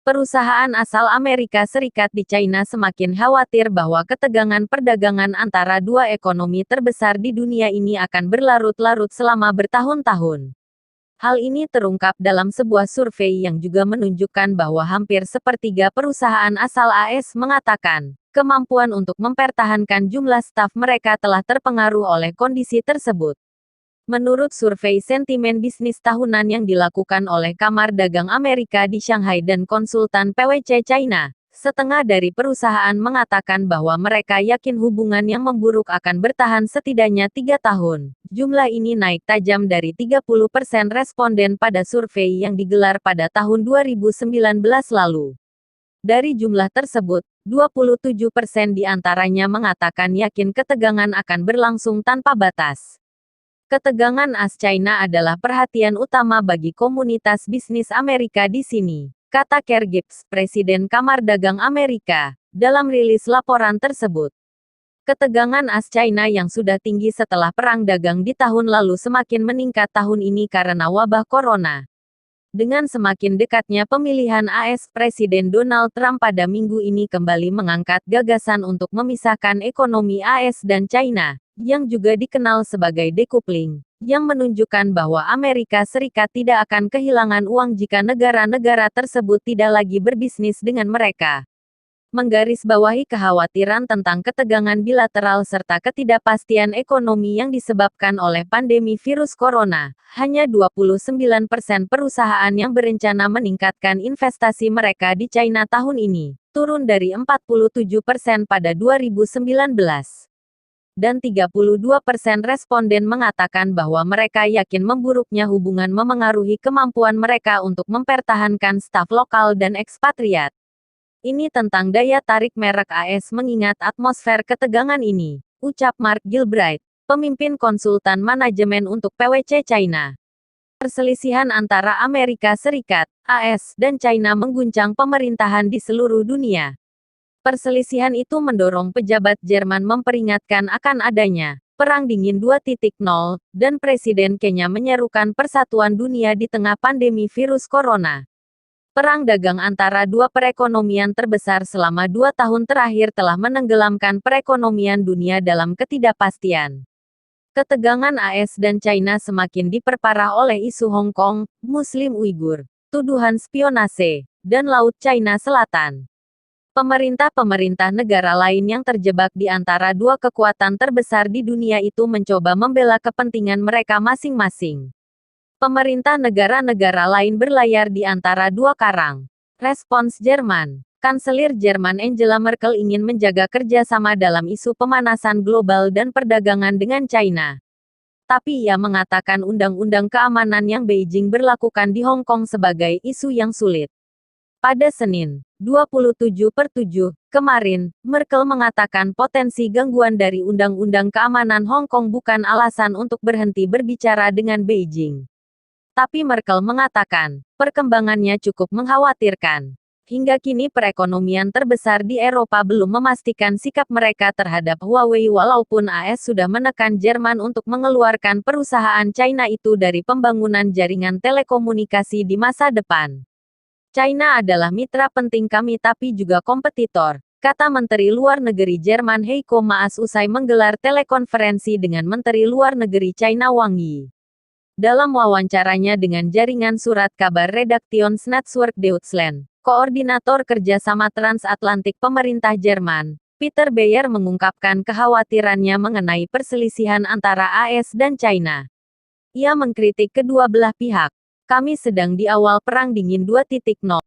Perusahaan asal Amerika Serikat di China semakin khawatir bahwa ketegangan perdagangan antara dua ekonomi terbesar di dunia ini akan berlarut-larut selama bertahun-tahun. Hal ini terungkap dalam sebuah survei yang juga menunjukkan bahwa hampir sepertiga perusahaan asal AS mengatakan, kemampuan untuk mempertahankan jumlah staf mereka telah terpengaruh oleh kondisi tersebut. Menurut survei sentimen bisnis tahunan yang dilakukan oleh Kamar Dagang Amerika di Shanghai dan konsultan PwC China, setengah dari perusahaan mengatakan bahwa mereka yakin hubungan yang memburuk akan bertahan setidaknya 3 tahun. Jumlah ini naik tajam dari 30% responden pada survei yang digelar pada tahun 2019 lalu. Dari jumlah tersebut, 27% diantaranya mengatakan yakin ketegangan akan berlangsung tanpa batas. Ketegangan AS China adalah perhatian utama bagi komunitas bisnis Amerika di sini, kata Kerr Gibbs, Presiden Kamar Dagang Amerika, dalam rilis laporan tersebut. Ketegangan AS China yang sudah tinggi setelah perang dagang di tahun lalu semakin meningkat tahun ini karena wabah corona. Dengan semakin dekatnya pemilihan AS, Presiden Donald Trump pada minggu ini kembali mengangkat gagasan untuk memisahkan ekonomi AS dan China, yang juga dikenal sebagai decoupling, yang menunjukkan bahwa Amerika Serikat tidak akan kehilangan uang jika negara-negara tersebut tidak lagi berbisnis dengan mereka. Menggarisbawahi kekhawatiran tentang ketegangan bilateral serta ketidakpastian ekonomi yang disebabkan oleh pandemi virus corona, hanya 29% perusahaan yang berencana meningkatkan investasi mereka di China tahun ini, turun dari 47% pada 2019. Dan 32% responden mengatakan bahwa mereka yakin memburuknya hubungan memengaruhi kemampuan mereka untuk mempertahankan staf lokal dan ekspatriat. Ini tentang daya tarik merek AS mengingat atmosfer ketegangan ini, ucap Mark Gilbride, pemimpin konsultan manajemen untuk PwC China. Perselisihan antara Amerika Serikat, AS, dan China mengguncang pemerintahan di seluruh dunia. Perselisihan itu mendorong pejabat Jerman memperingatkan akan adanya Perang Dingin 2.0, dan Presiden Kenya menyerukan persatuan dunia di tengah pandemi virus corona. Perang dagang antara dua perekonomian terbesar selama 2 tahun terakhir telah menenggelamkan perekonomian dunia dalam ketidakpastian. Ketegangan AS dan China semakin diperparah oleh isu Hong Kong, Muslim Uighur, tuduhan spionase, dan Laut China Selatan. Pemerintah-pemerintah negara lain yang terjebak di antara dua kekuatan terbesar di dunia itu mencoba membela kepentingan mereka masing-masing. Pemerintah negara-negara lain berlayar di antara dua karang. Respons Jerman. Kanselir Jerman Angela Merkel ingin menjaga kerjasama dalam isu pemanasan global dan perdagangan dengan China. Tapi ia mengatakan undang-undang keamanan yang Beijing berlakukan di Hong Kong sebagai isu yang sulit. Pada Senin, 27/7, kemarin, Merkel mengatakan potensi gangguan dari undang-undang keamanan Hong Kong bukan alasan untuk berhenti berbicara dengan Beijing. Tapi Merkel mengatakan, perkembangannya cukup mengkhawatirkan. Hingga kini perekonomian terbesar di Eropa belum memastikan sikap mereka terhadap Huawei walaupun AS sudah menekan Jerman untuk mengeluarkan perusahaan China itu dari pembangunan jaringan telekomunikasi di masa depan. China adalah mitra penting kami tapi juga kompetitor, kata Menteri Luar Negeri Jerman Heiko Maas usai menggelar telekonferensi dengan Menteri Luar Negeri China Wang Yi. Dalam wawancaranya dengan jaringan surat kabar Redaktionsnetzwerk Deutschland, Koordinator Kerjasama Transatlantik Pemerintah Jerman, Peter Beyer mengungkapkan kekhawatirannya mengenai perselisihan antara AS dan China. Ia mengkritik kedua belah pihak. Kami sedang di awal Perang Dingin 2.0.